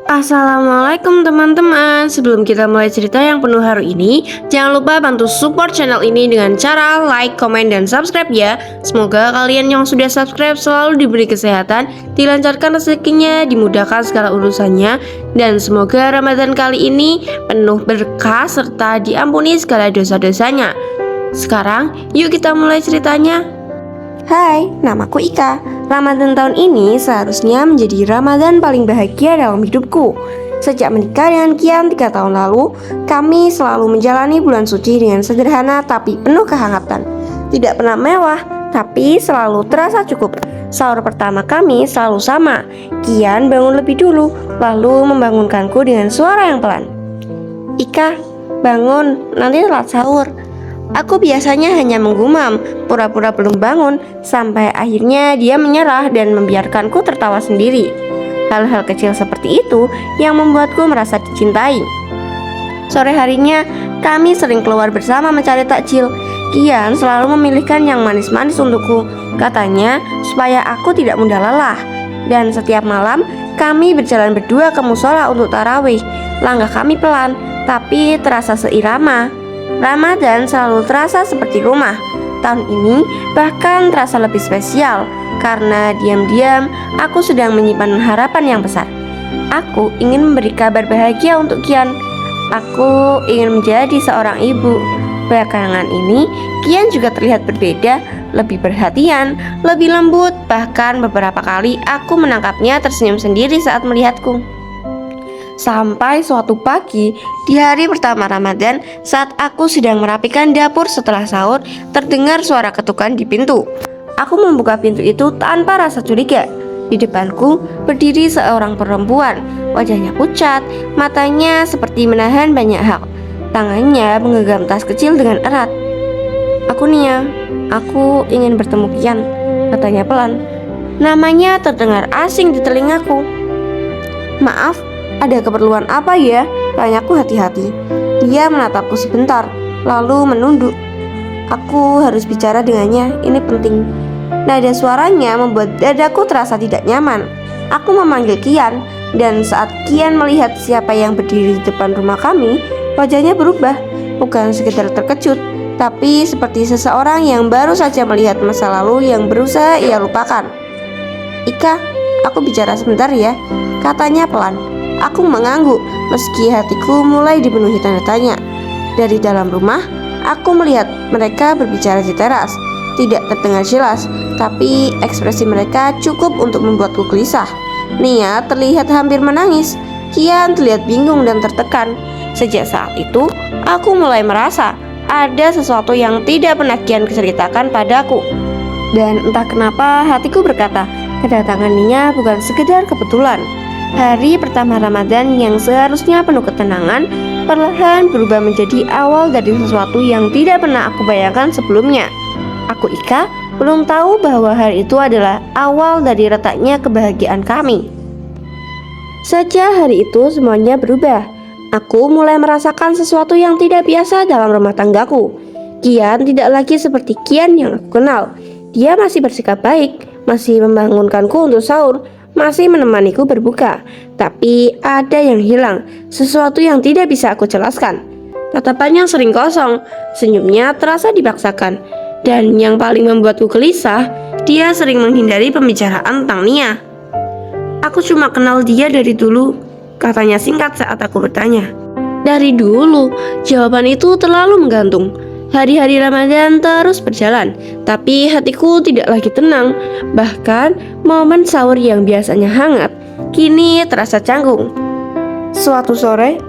Assalamualaikum teman-teman. Sebelum kita mulai cerita yang penuh haru ini, jangan lupa bantu support channel ini dengan cara like, komen, dan subscribe ya. Semoga kalian yang sudah subscribe selalu diberi kesehatan, dilancarkan rezekinya, dimudahkan segala urusannya, dan semoga Ramadan kali ini penuh berkah serta diampuni segala dosa-dosanya. Sekarang yuk kita mulai ceritanya. Hai, namaku Ika. Ramadan tahun ini seharusnya menjadi Ramadan paling bahagia dalam hidupku. Sejak menikah dengan Kian 3 tahun lalu, kami selalu menjalani bulan suci dengan sederhana tapi penuh kehangatan. Tidak pernah mewah, tapi selalu terasa cukup. Sahur pertama kami selalu sama. Kian bangun lebih dulu, lalu membangunkanku dengan suara yang pelan. Ika, bangun, nanti telat sahur. Aku biasanya hanya menggumam, pura-pura belum bangun, sampai akhirnya dia menyerah dan membiarkanku tertawa sendiri. Hal-hal kecil seperti itu yang membuatku merasa dicintai. Sore harinya, kami sering keluar bersama mencari takjil. Kian selalu memilihkan yang manis-manis untukku. Katanya, supaya aku tidak mudah lelah. Dan setiap malam, kami berjalan berdua ke musola untuk tarawih. Langkah kami pelan, tapi terasa seirama. Ramadan selalu terasa seperti rumah. Tahun ini bahkan terasa lebih spesial karena diam-diam aku sedang menyimpan harapan yang besar. Aku ingin memberi kabar bahagia untuk Kian. Aku ingin menjadi seorang ibu. Belakangan ini Kian juga terlihat berbeda, lebih perhatian, lebih lembut. Bahkan beberapa kali aku menangkapnya tersenyum sendiri saat melihatku. Sampai suatu pagi di hari pertama Ramadan, saat aku sedang merapikan dapur setelah sahur, terdengar suara ketukan di pintu. Aku membuka pintu itu tanpa rasa curiga. Di depanku berdiri seorang perempuan. Wajahnya pucat, matanya seperti menahan banyak hal. Tangannya menggenggam tas kecil dengan erat. "Aku Nia, aku ingin bertemu Kian," katanya pelan. Namanya terdengar asing di telingaku. "Maaf, ada keperluan apa ya?" tanyaku hati-hati. Dia menatapku sebentar, lalu menunduk. "Aku harus bicara dengannya, ini penting." Nada suaranya membuat dadaku terasa tidak nyaman. Aku memanggil Kian, dan saat Kian melihat siapa yang berdiri di depan rumah kami, wajahnya berubah. Bukan sekedar terkejut, tapi seperti seseorang yang baru saja melihat masa lalu yang berusaha ia lupakan. "Ika, aku bicara sebentar ya," katanya pelan. Aku mengangguk meski hatiku mulai dipenuhi tanda tanya. Dari dalam rumah, aku melihat mereka berbicara di teras. Tidak terdengar jelas, tapi ekspresi mereka cukup untuk membuatku gelisah. Nia terlihat hampir menangis. Kian terlihat bingung dan tertekan. Sejak saat itu, aku mulai merasa ada sesuatu yang tidak pernah Kian ceritakan padaku. Dan entah kenapa hatiku berkata, kedatangan Nia bukan sekedar kebetulan. Hari pertama Ramadan yang seharusnya penuh ketenangan, perlahan berubah menjadi awal dari sesuatu yang tidak pernah aku bayangkan sebelumnya. Aku Ika belum tahu bahwa hari itu adalah awal dari retaknya kebahagiaan kami. Sejak hari itu semuanya berubah. Aku mulai merasakan sesuatu yang tidak biasa dalam rumah tanggaku. Kian tidak lagi seperti Kian yang aku kenal. Dia masih bersikap baik, masih membangunkanku untuk sahur, masih menemaniku berbuka. Tapi ada yang hilang, sesuatu yang tidak bisa aku jelaskan. Tatapannya sering kosong, senyumnya terasa dipaksakan. Dan yang paling membuatku gelisah, dia sering menghindari pembicaraan tentang Nia. "Aku cuma kenal dia dari dulu," katanya singkat saat aku bertanya. Dari dulu, jawaban itu terlalu menggantung. Hari-hari Ramadan terus berjalan, tapi hatiku tidak lagi tenang. Bahkan momen sahur yang biasanya hangat, kini terasa canggung. Suatu sore,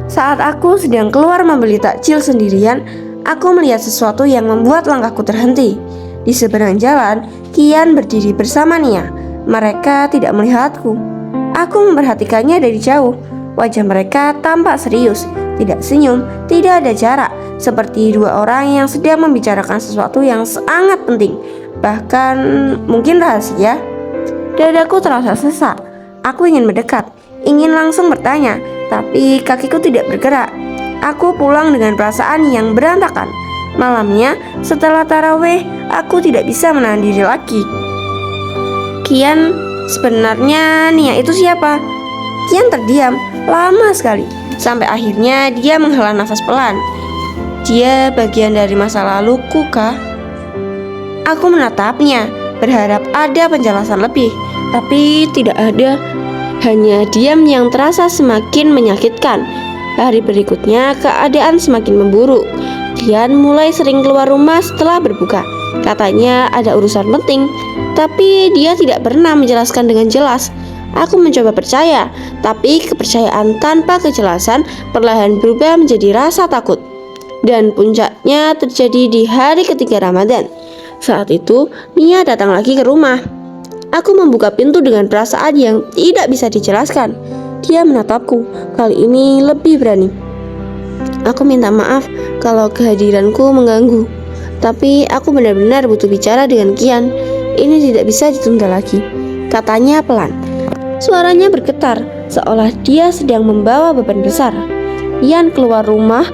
saat aku sedang keluar membeli takjil sendirian, aku melihat sesuatu yang membuat langkahku terhenti. Di seberang jalan, Kian berdiri bersama Nia. Mereka tidak melihatku. Aku memperhatikannya dari jauh. Wajah mereka tampak serius, tidak senyum, tidak ada jarak, seperti dua orang yang sedang membicarakan sesuatu yang sangat penting, bahkan mungkin rahasia. Dadaku terasa sesak. Aku ingin mendekat, ingin langsung bertanya, tapi kakiku tidak bergerak. Aku pulang dengan perasaan yang berantakan. Malamnya, setelah tarawih, aku tidak bisa menahan diri lagi. "Kian, sebenarnya Nia itu siapa?" Kian terdiam lama sekali, sampai akhirnya dia menghela nafas pelan. Dia bagian dari masa laluku, kah? Aku menatapnya, berharap ada penjelasan lebih, tapi tidak ada. Hanya diam yang terasa semakin menyakitkan. Hari berikutnya keadaan semakin memburuk. Kian mulai sering keluar rumah setelah berbuka. Katanya ada urusan penting, tapi dia tidak pernah menjelaskan dengan jelas. Aku mencoba percaya, tapi kepercayaan tanpa kejelasan perlahan berubah menjadi rasa takut. Dan puncaknya terjadi di hari ketiga Ramadan. Saat itu, Nia datang lagi ke rumah. Aku membuka pintu dengan perasaan yang tidak bisa dijelaskan. Dia menatapku, kali ini lebih berani. Aku minta maaf kalau kehadiranku mengganggu, tapi aku benar-benar butuh bicara dengan Kian. Ini tidak bisa ditunda lagi, katanya pelan. Suaranya bergetar, seolah dia sedang membawa beban besar. Kian keluar rumah,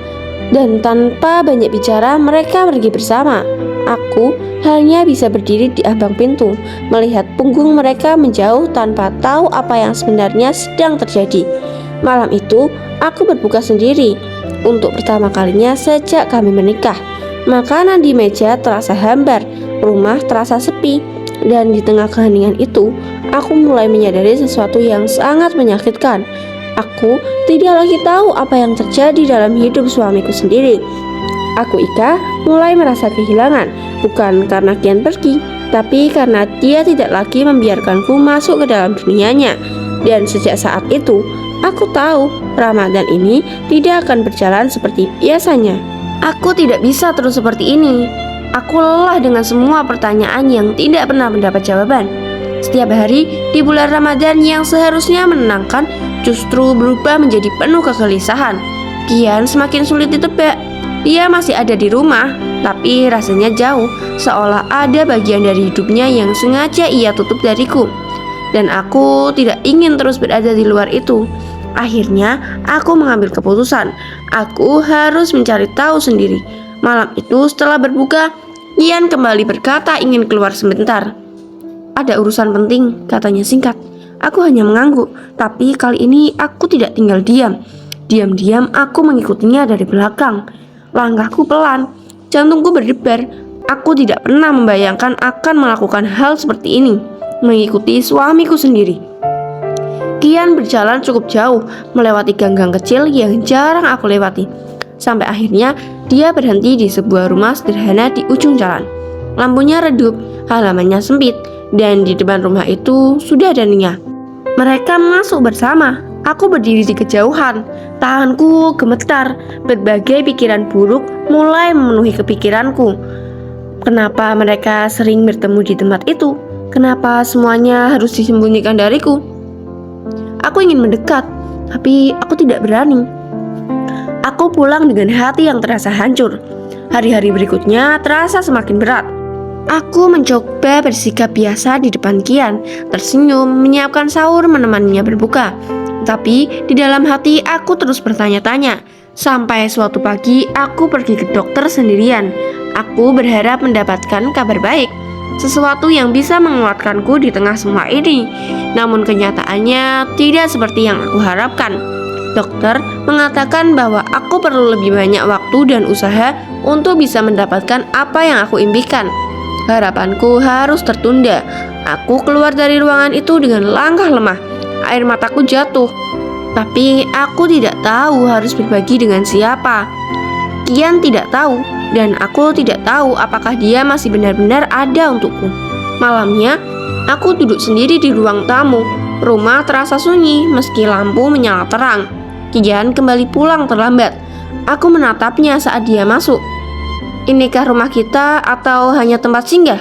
dan tanpa banyak bicara mereka pergi bersama. Aku hanya bisa berdiri di ambang pintu, melihat punggung mereka menjauh tanpa tahu apa yang sebenarnya sedang terjadi. Malam itu, aku berbuka sendiri untuk pertama kalinya sejak kami menikah. Makanan di meja terasa hambar, rumah terasa sepi, dan di tengah keheningan itu, aku mulai menyadari sesuatu yang sangat menyakitkan. Aku tidak lagi tahu apa yang terjadi dalam hidup suamiku sendiri. Aku, Ika, mulai merasa kehilangan, bukan karena Kian pergi, tapi karena dia tidak lagi membiarkanku masuk ke dalam dunianya. Dan sejak saat itu, aku tahu Ramadan ini tidak akan berjalan seperti biasanya. Aku tidak bisa terus seperti ini. Aku lelah dengan semua pertanyaan yang tidak pernah mendapat jawaban. Setiap hari di bulan Ramadan yang seharusnya menenangkan justru berubah menjadi penuh kegelisahan. Kian semakin sulit ditebak. Dia masih ada di rumah, tapi rasanya jauh, seolah ada bagian dari hidupnya yang sengaja ia tutup dariku. Dan aku tidak ingin terus berada di luar itu. Akhirnya, aku mengambil keputusan. Aku harus mencari tahu sendiri. Malam itu setelah berbuka, Kian kembali berkata ingin keluar sebentar. Ada urusan penting, katanya singkat. Aku hanya mengangguk, tapi kali ini aku tidak tinggal diam. Diam-diam aku mengikutinya dari belakang. Langkahku pelan, jantungku berdebar. Aku tidak pernah membayangkan akan melakukan hal seperti ini, mengikuti suamiku sendiri. Kian berjalan cukup jauh, melewati gang-gang kecil yang jarang aku lewati. Sampai akhirnya dia berhenti di sebuah rumah sederhana di ujung jalan. Lampunya redup, halamannya sempit, dan di depan rumah itu sudah ada Nia. Mereka masuk bersama. Aku berdiri di kejauhan, tanganku gemetar, berbagai pikiran buruk mulai memenuhi kepikiranku. Kenapa mereka sering bertemu di tempat itu? Kenapa semuanya harus disembunyikan dariku? Aku ingin mendekat, tapi aku tidak berani. Aku pulang dengan hati yang terasa hancur. Hari-hari berikutnya terasa semakin berat. Aku mencoba bersikap biasa di depan Kian, tersenyum, menyiapkan sahur, menemaninya berbuka. Tapi di dalam hati aku terus bertanya-tanya. Sampai suatu pagi aku pergi ke dokter sendirian. Aku berharap mendapatkan kabar baik, sesuatu yang bisa menguatkanku di tengah semua ini. Namun kenyataannya tidak seperti yang aku harapkan. Dokter mengatakan bahwa aku perlu lebih banyak waktu dan usaha untuk bisa mendapatkan apa yang aku impikan. Harapanku harus tertunda. Aku keluar dari ruangan itu dengan langkah lemah. Air mataku jatuh. Tapi aku tidak tahu harus berbagi dengan siapa. Kian tidak tahu, dan aku tidak tahu apakah dia masih benar-benar ada untukku. Malamnya, aku duduk sendiri di ruang tamu. Rumah terasa sunyi meski lampu menyala terang. Kian kembali pulang terlambat. Aku menatapnya saat dia masuk. Inikah rumah kita atau hanya tempat singgah?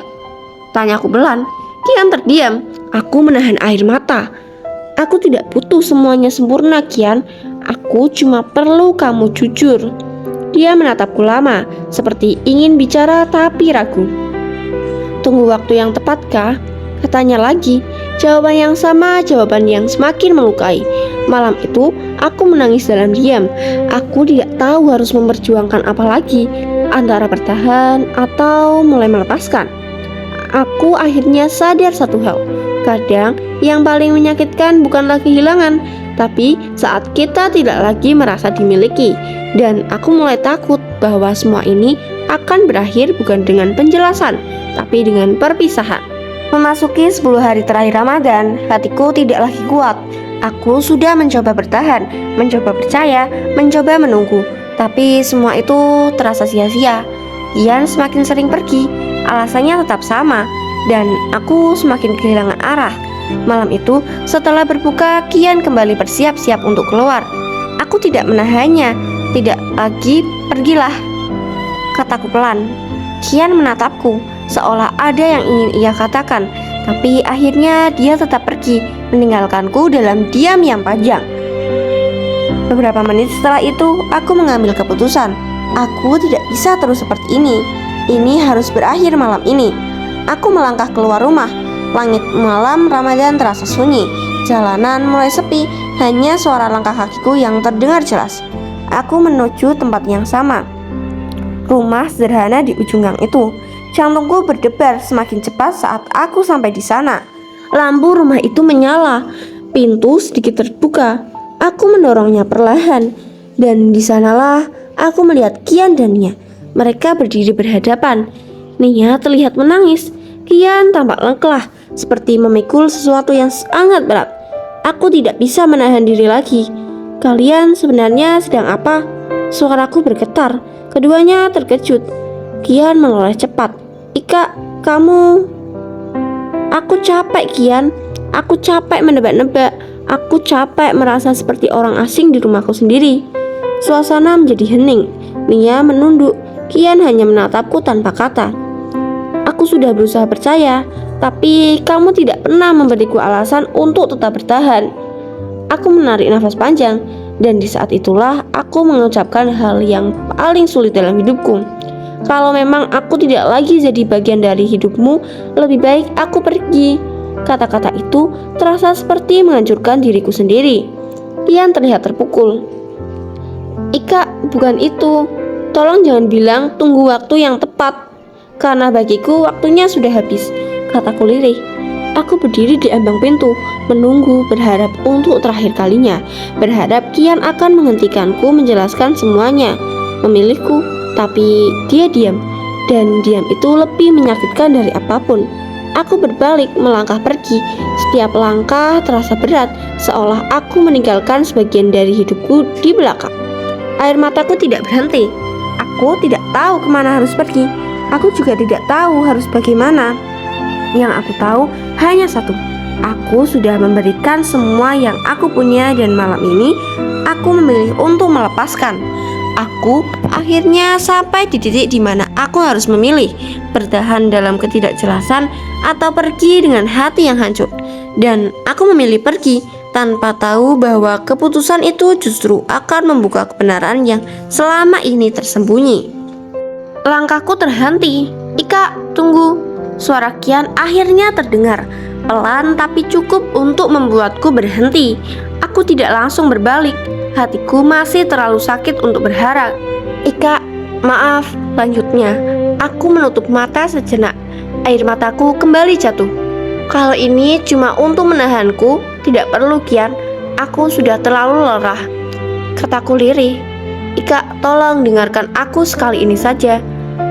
Tanyaku pelan. Kian terdiam. Aku menahan air mata. Aku tidak butuh semuanya sempurna, Kian. Aku cuma perlu kamu jujur. Dia menatapku lama, seperti ingin bicara tapi ragu. Tunggu waktu yang tepatkah? Katanya lagi. Jawaban yang sama, jawaban yang semakin melukai. Malam itu, aku menangis dalam diam. Aku tidak tahu harus memperjuangkan apa lagi, antara bertahan atau mulai melepaskan. Aku akhirnya sadar satu hal. Kadang yang paling menyakitkan bukanlah kehilangan, Tapi saat kita tidak lagi merasa dimiliki, dan aku mulai takut bahwa semua ini akan berakhir bukan dengan penjelasan, tapi dengan perpisahan. Memasuki 10 hari terakhir Ramadan, hatiku tidak lagi kuat. Aku sudah mencoba bertahan, mencoba percaya, mencoba menunggu, tapi semua itu terasa sia-sia. Kian semakin sering pergi, alasannya tetap sama, dan aku semakin kehilangan arah. Malam itu, setelah berbuka, Kian kembali bersiap-siap untuk keluar. Aku tidak menahannya, tidak lagi, pergilah, kataku pelan. Kian menatapku, seolah ada yang ingin ia katakan, tapi akhirnya dia tetap pergi, meninggalkanku dalam diam yang panjang. Beberapa menit setelah itu, aku mengambil keputusan. Aku tidak bisa terus seperti ini. Ini harus berakhir malam ini. Aku melangkah keluar rumah. Langit malam Ramadan terasa sunyi. Jalanan mulai sepi, hanya suara langkah kakiku yang terdengar jelas. Aku menuju tempat yang sama, rumah sederhana di ujung gang itu. Jantungku berdebar semakin cepat saat aku sampai di sana. Lampu rumah itu menyala, pintu sedikit terbuka. Aku mendorongnya perlahan, dan di sanalah aku melihat Kian dan Nia. Mereka berdiri berhadapan. Nia terlihat menangis. Kian tampak lelah, seperti memikul sesuatu yang sangat berat. Aku tidak bisa menahan diri lagi. Kalian sebenarnya sedang apa? Suaraku bergetar. Keduanya terkejut. Kian menoleh cepat. Ika, kamu... Aku capek, Kian. Aku capek menebak-nebak. Aku capek merasa seperti orang asing di rumahku sendiri. Suasana menjadi hening. Nia menunduk. Kian hanya menatapku tanpa kata. Aku sudah berusaha percaya, tapi kamu tidak pernah memberiku alasan untuk tetap bertahan. Aku menarik nafas panjang, dan di saat itulah aku mengucapkan hal yang paling sulit dalam hidupku. Kalau memang aku tidak lagi jadi bagian dari hidupmu, lebih baik aku pergi. Kata-kata itu terasa seperti menghancurkan diriku sendiri. Kian terlihat terpukul. Ika, bukan itu. Tolong jangan bilang tunggu waktu yang tepat, karena bagiku waktunya sudah habis, kataku lirih. Aku berdiri di ambang pintu, menunggu, berharap untuk terakhir kalinya. Berharap Kian akan menghentikanku menjelaskan semuanya, memilihku, tapi dia diam. Dan diam itu lebih menyakitkan dari apapun. Aku berbalik melangkah pergi. Setiap langkah terasa berat, seolah aku meninggalkan sebagian dari hidupku di belakang. Air mataku tidak berhenti. Aku tidak tahu kemana harus pergi. Aku juga tidak tahu harus bagaimana. Yang aku tahu hanya satu. Aku sudah memberikan semua yang aku punya, dan malam ini aku memilih untuk melepaskan. Aku akhirnya sampai di titik di mana aku harus memilih, bertahan dalam ketidakjelasan atau pergi dengan hati yang hancur. Dan aku memilih pergi tanpa tahu bahwa keputusan itu justru akan membuka kebenaran yang selama ini tersembunyi. Langkahku terhenti. Ika, tunggu. Suara Kian akhirnya terdengar, pelan tapi cukup untuk membuatku berhenti. Aku tidak langsung berbalik. Hatiku masih terlalu sakit untuk berharap. Ika, maaf, lanjutnya. Aku menutup mata sejenak. Air mataku kembali jatuh. Kalau ini cuma untuk menahanku, tidak perlu, Kian. Aku sudah terlalu lelah, kataku lirih. Ika, tolong dengarkan aku sekali ini saja.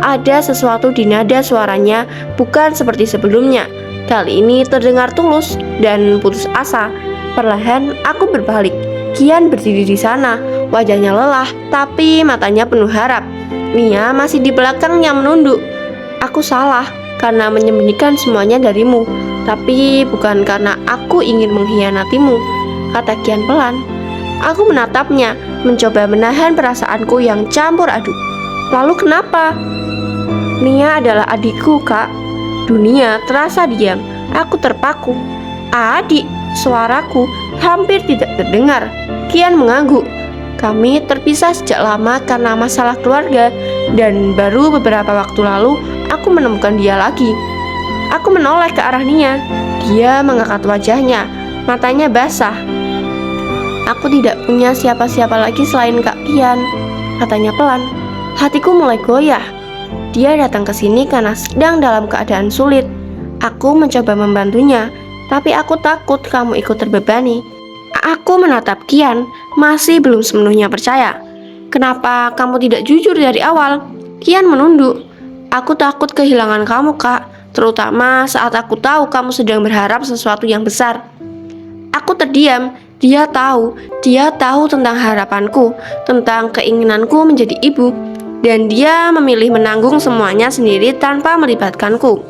Ada sesuatu di nada suaranya, bukan seperti sebelumnya. Kali ini terdengar tulus dan putus asa. Perlahan aku berbalik. Kian berdiri di sana, wajahnya lelah, tapi matanya penuh harap. Nia masih di belakangnya menunduk. Aku salah karena menyembunyikan semuanya darimu, tapi bukan karena aku ingin mengkhianatimu, kata Kian pelan. Aku menatapnya, mencoba menahan perasaanku yang campur aduk. Lalu kenapa? Nia adalah adikku, Kak. Dunia terasa diam. Aku terpaku. Adik, suaraku hampir tidak terdengar. Kian mengangguk. Kami terpisah sejak lama karena masalah keluarga, dan baru beberapa waktu lalu aku menemukan dia lagi. Aku menoleh ke arah Nia. Dia mengangkat wajahnya, matanya basah. Aku tidak punya siapa-siapa lagi selain Kak Kian, katanya pelan. Hatiku mulai goyah. Dia datang ke sini karena sedang dalam keadaan sulit. Aku mencoba membantunya, tapi aku takut kamu ikut terbebani. Aku menatap Kian, masih belum sepenuhnya percaya. Kenapa kamu tidak jujur dari awal? Kian menunduk. Aku takut kehilangan kamu, Kak. Terutama saat aku tahu kamu sedang berharap sesuatu yang besar. Aku terdiam. Dia tahu tentang harapanku, tentang keinginanku menjadi ibu. Dan dia memilih menanggung semuanya sendiri tanpa melibatkanku.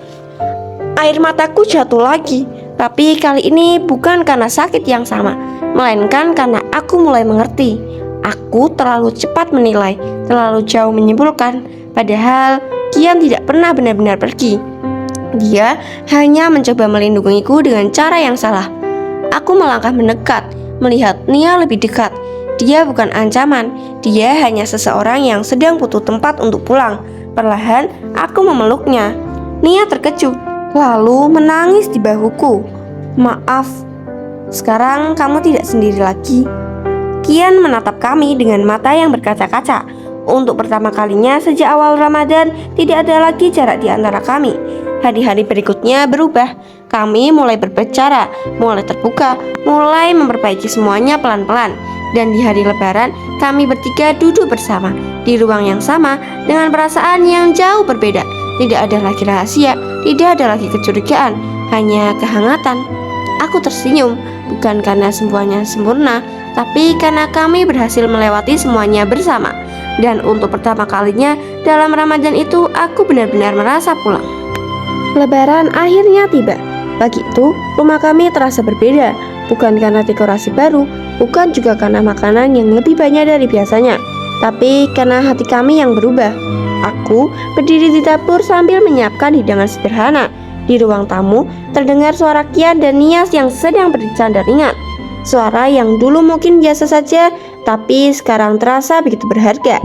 Air mataku jatuh lagi, tapi kali ini bukan karena sakit yang sama, melainkan karena aku mulai mengerti. Aku terlalu cepat menilai, terlalu jauh menyimpulkan, padahal Kian tidak pernah benar-benar pergi. Dia hanya mencoba melindungiku dengan cara yang salah. Aku melangkah mendekat, melihat Nia lebih dekat. Dia bukan ancaman, dia hanya seseorang yang sedang butuh tempat untuk pulang. Perlahan, aku memeluknya. Nia terkejut, lalu menangis di bahuku. Maaf, sekarang kamu tidak sendiri lagi. Kian menatap kami dengan mata yang berkaca-kaca. Untuk pertama kalinya sejak awal Ramadan, tidak ada lagi jarak di antara kami. Hari-hari berikutnya berubah. Kami mulai berbicara, mulai terbuka, mulai memperbaiki semuanya pelan-pelan. Dan di hari Lebaran, kami bertiga duduk bersama di ruang yang sama dengan perasaan yang jauh berbeda. Tidak ada lagi rahasia, tidak ada lagi kecurigaan, hanya kehangatan. Aku tersenyum, bukan karena semuanya sempurna, tapi karena kami berhasil melewati semuanya bersama. Dan untuk pertama kalinya dalam Ramadan itu, aku benar-benar merasa pulang. Lebaran akhirnya tiba. Pagi itu, rumah kami terasa berbeda, bukan karena dekorasi baru, bukan juga karena makanan yang lebih banyak dari biasanya, tapi karena hati kami yang berubah. Aku berdiri di dapur sambil menyiapkan hidangan sederhana. Di ruang tamu, terdengar suara Kian dan Nias yang sedang bercanda ringan. Suara yang dulu mungkin biasa saja, tapi sekarang terasa begitu berharga.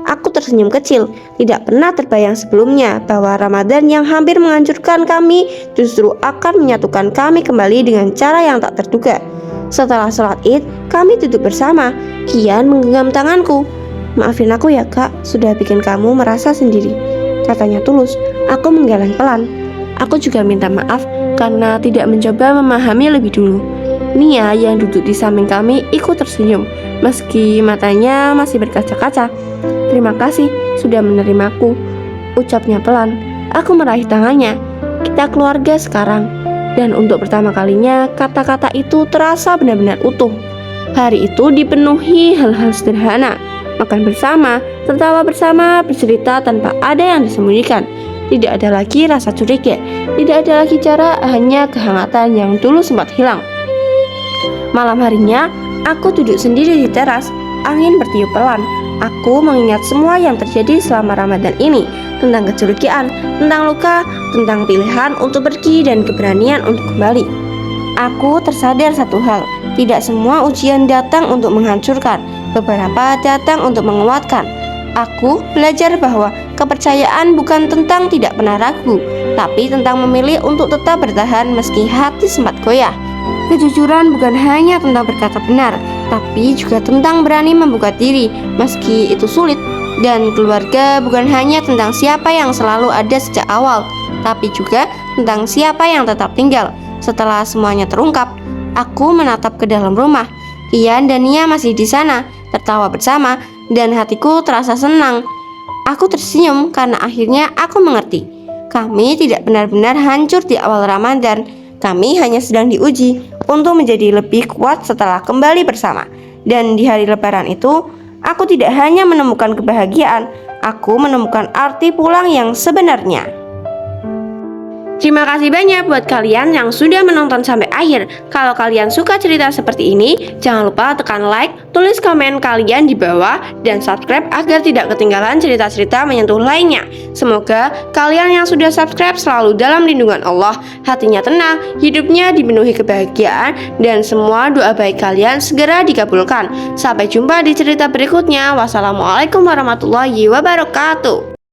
Aku tersenyum kecil, tidak pernah terbayang sebelumnya bahwa Ramadan yang hampir menghancurkan kami justru akan menyatukan kami kembali dengan cara yang tak terduga. Setelah sholat Id, kami duduk bersama. Kian menggenggam tanganku. Maafin aku ya kak, sudah bikin kamu merasa sendiri, katanya tulus. Aku menggeleng pelan. Aku juga minta maaf karena tidak mencoba memahami lebih dulu. Nia yang duduk di samping kami ikut tersenyum, meski matanya masih berkaca-kaca. Terima kasih sudah menerimaku, ucapnya pelan. Aku meraih tangannya. Kita keluarga sekarang. Dan untuk pertama kalinya kata-kata itu terasa benar-benar utuh. Hari itu dipenuhi hal-hal sederhana. Makan bersama, tertawa bersama, bercerita tanpa ada yang disembunyikan. Tidak ada lagi rasa curiga, tidak ada lagi jarak, hanya kehangatan yang dulu sempat hilang. Malam harinya, aku duduk sendiri di teras. Angin bertiup pelan. Aku mengingat semua yang terjadi selama Ramadan ini, tentang kecurigaan, tentang luka, tentang pilihan untuk pergi dan keberanian untuk kembali. Aku tersadar satu hal, tidak semua ujian datang untuk menghancurkan, beberapa datang untuk menguatkan. Aku belajar bahwa kepercayaan bukan tentang tidak pernah ragu, tapi tentang memilih untuk tetap bertahan meski hati sempat goyah. Kejujuran bukan hanya tentang berkata benar, tapi juga tentang berani membuka diri meski itu sulit. Dan keluarga bukan hanya tentang siapa yang selalu ada sejak awal, tapi juga tentang siapa yang tetap tinggal. Setelah semuanya terungkap, aku menatap ke dalam rumah. Kian dan Nia masih di sana, tertawa bersama, dan hatiku terasa senang. Aku tersenyum karena akhirnya aku mengerti. Kami tidak benar-benar hancur di awal Ramadan. Kami hanya sedang diuji untuk menjadi lebih kuat setelah kembali bersama. Dan di hari Lebaran itu, aku tidak hanya menemukan kebahagiaan, aku menemukan arti pulang yang sebenarnya. Terima kasih banyak buat kalian yang sudah menonton sampai akhir. Kalau kalian suka cerita seperti ini, jangan lupa tekan like, tulis komen kalian di bawah, dan subscribe agar tidak ketinggalan cerita-cerita menyentuh lainnya. Semoga kalian yang sudah subscribe selalu dalam lindungan Allah, hatinya tenang, hidupnya dipenuhi kebahagiaan, dan semua doa baik kalian segera dikabulkan. Sampai jumpa di cerita berikutnya. Wassalamualaikum warahmatullahi wabarakatuh.